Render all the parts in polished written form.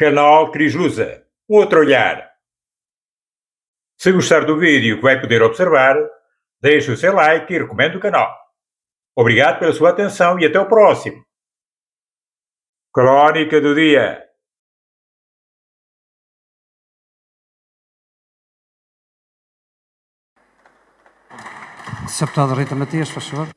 Canal Cris Lusa. Um outro olhar. Se gostar do vídeo que vai poder observar, deixe o seu like e recomende o canal. Obrigado pela sua atenção e até o próximo. Crónica do dia. Sr. Deputada Rita Matias, faz favor.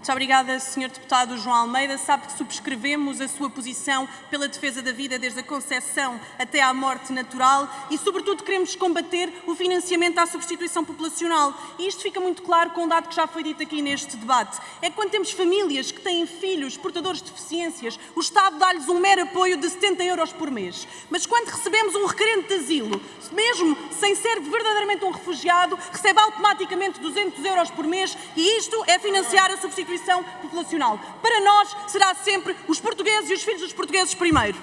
Muito obrigada, Sr. Deputado João Almeida. Sabe que subscrevemos a sua posição pela defesa da vida desde a concepção até à morte natural e, sobretudo, queremos combater o financiamento à substituição populacional. E isto fica muito claro com um dado que já foi dito aqui neste debate. É que quando temos famílias que têm filhos portadores de deficiências, o Estado dá-lhes um mero apoio de 70 euros por mês. Mas quando recebemos um requerente de asilo, mesmo sem ser verdadeiramente um refugiado, recebe automaticamente 200 euros por mês e isto é financiar a substituição populacional. Para nós, será sempre os portugueses e os filhos dos portugueses primeiro.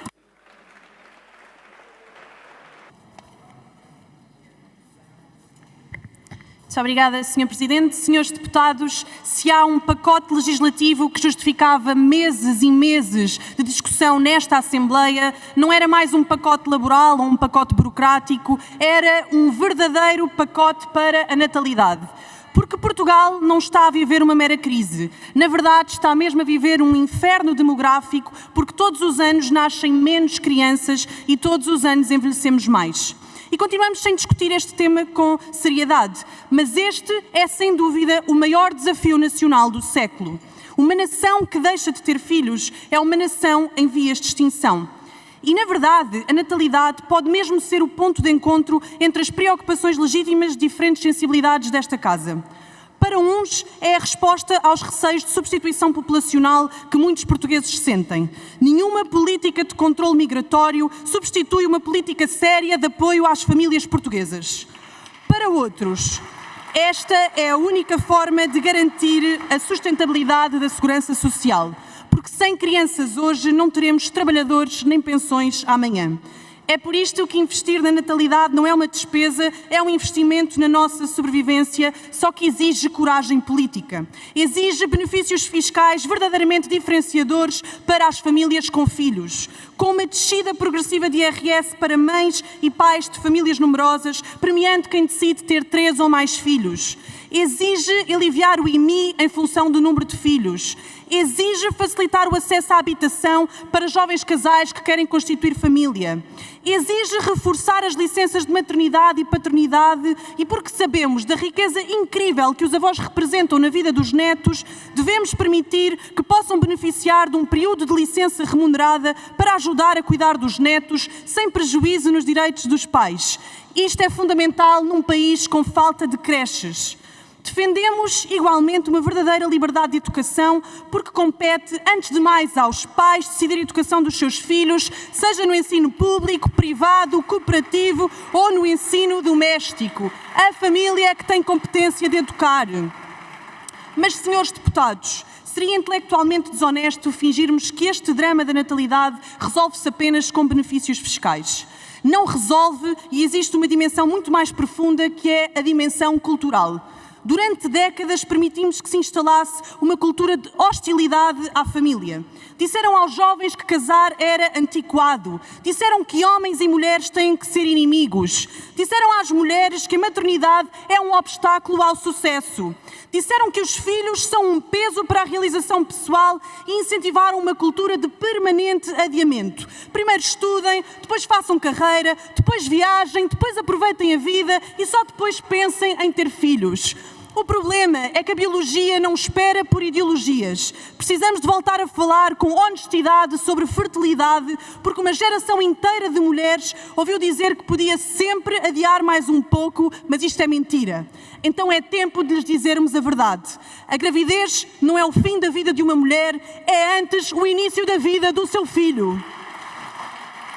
Muito obrigada, Sr. Presidente. Senhores deputados, se há um pacote legislativo que justificava meses e meses de discussão nesta Assembleia, não era mais um pacote laboral ou um pacote burocrático, era um verdadeiro pacote para a natalidade. Porque Portugal não está a viver uma mera crise. Na verdade, está mesmo a viver um inferno demográfico, porque todos os anos nascem menos crianças e todos os anos envelhecemos mais. E continuamos sem discutir este tema com seriedade, mas este é, sem dúvida, o maior desafio nacional do século. Uma nação que deixa de ter filhos é uma nação em vias de extinção. E, na verdade, a natalidade pode mesmo ser o ponto de encontro entre as preocupações legítimas de diferentes sensibilidades desta Casa. Para uns, é a resposta aos receios de substituição populacional que muitos portugueses sentem. Nenhuma política de controle migratório substitui uma política séria de apoio às famílias portuguesas. Para outros, esta é a única forma de garantir a sustentabilidade da segurança social. Porque sem crianças hoje não teremos trabalhadores nem pensões amanhã. É por isto que investir na natalidade não é uma despesa, é um investimento na nossa sobrevivência, só que exige coragem política. Exige benefícios fiscais verdadeiramente diferenciadores para as famílias com filhos, com uma descida progressiva de IRS para mães e pais de famílias numerosas, premiando quem decide ter 3 ou mais filhos. Exige aliviar o IMI em função do número de filhos. Exige facilitar o acesso à habitação para jovens casais que querem constituir família. Exige reforçar as licenças de maternidade e paternidade e porque sabemos da riqueza incrível que os avós representam na vida dos netos, devemos permitir que possam beneficiar de um período de licença remunerada para ajudar a cuidar dos netos sem prejuízo nos direitos dos pais. Isto é fundamental num país com falta de creches. Defendemos, igualmente, uma verdadeira liberdade de educação, porque compete, antes de mais, aos pais decidir a educação dos seus filhos, seja no ensino público, privado, cooperativo ou no ensino doméstico. A família é que tem competência de educar. Mas, senhores deputados, seria intelectualmente desonesto fingirmos que este drama da natalidade resolve-se apenas com benefícios fiscais. Não resolve e existe uma dimensão muito mais profunda que é a dimensão cultural. Durante décadas permitimos que se instalasse uma cultura de hostilidade à família. Disseram aos jovens que casar era antiquado. Disseram que homens e mulheres têm que ser inimigos. Disseram às mulheres que a maternidade é um obstáculo ao sucesso. Disseram que os filhos são um peso para a realização pessoal e incentivaram uma cultura de permanente adiamento. Primeiro estudem, depois façam carreira, depois viajem, depois aproveitem a vida e só depois pensem em ter filhos. O problema é que a biologia não espera por ideologias. Precisamos de voltar a falar com honestidade sobre fertilidade, porque uma geração inteira de mulheres ouviu dizer que podia sempre adiar mais um pouco, mas isto é mentira. Então é tempo de lhes dizermos a verdade. A gravidez não é o fim da vida de uma mulher, é antes o início da vida do seu filho.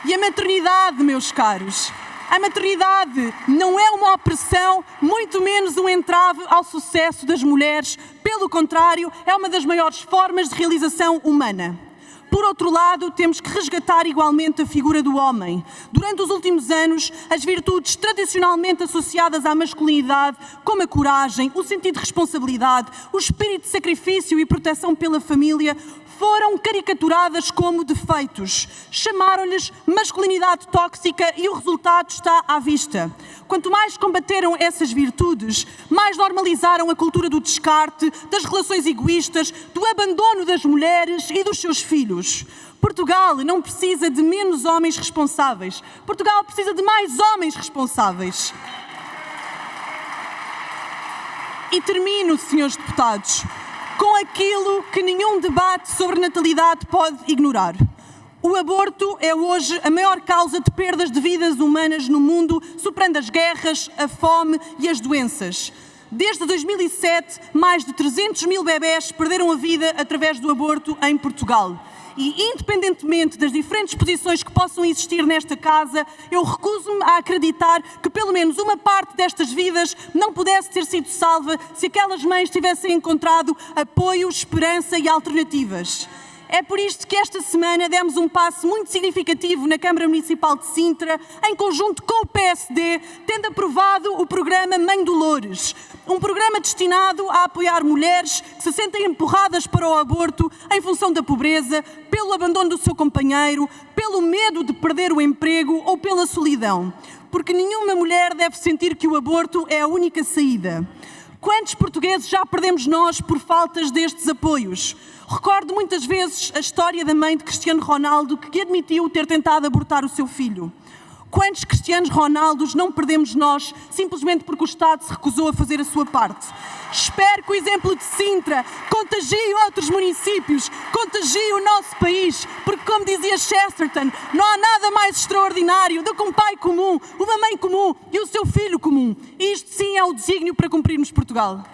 E a maternidade, meus caros, a maternidade não é uma opressão, muito menos um entrave ao sucesso das mulheres. Pelo contrário, é uma das maiores formas de realização humana. Por outro lado, temos que resgatar igualmente a figura do homem. Durante os últimos anos, as virtudes tradicionalmente associadas à masculinidade, como a coragem, o sentido de responsabilidade, o espírito de sacrifício e proteção pela família, foram caricaturadas como defeitos. Chamaram-lhes masculinidade tóxica e o resultado está à vista. Quanto mais combateram essas virtudes, mais normalizaram a cultura do descarte, das relações egoístas, do abandono das mulheres e dos seus filhos. Portugal não precisa de menos homens responsáveis. Portugal precisa de mais homens responsáveis. E termino, senhores deputados, com aquilo que nenhum debate sobre natalidade pode ignorar. O aborto é hoje a maior causa de perdas de vidas humanas no mundo, superando as guerras, a fome e as doenças. Desde 2007, mais de 300 mil bebés perderam a vida através do aborto em Portugal. E, independentemente das diferentes posições que possam existir nesta casa, eu recuso-me a acreditar que pelo menos uma parte destas vidas não pudesse ter sido salva se aquelas mães tivessem encontrado apoio, esperança e alternativas. É por isto que esta semana demos um passo muito significativo na Câmara Municipal de Sintra, em conjunto com o PSD, tendo aprovado o programa Mãe Dolores, um programa destinado a apoiar mulheres que se sentem empurradas para o aborto em função da pobreza, pelo abandono do seu companheiro, pelo medo de perder o emprego ou pela solidão. Porque nenhuma mulher deve sentir que o aborto é a única saída. Quantos portugueses já perdemos nós por faltas destes apoios? Recordo muitas vezes a história da mãe de Cristiano Ronaldo que admitiu ter tentado abortar o seu filho. Quantos Cristianos Ronaldos não perdemos nós simplesmente porque o Estado se recusou a fazer a sua parte? Espero que o exemplo de Sintra contagie outros municípios, contagie o nosso país, porque, como dizia Chesterton, não há nada mais extraordinário do que um pai comum, uma mãe comum e o seu filho comum. E isto sim é o desígnio para cumprirmos Portugal.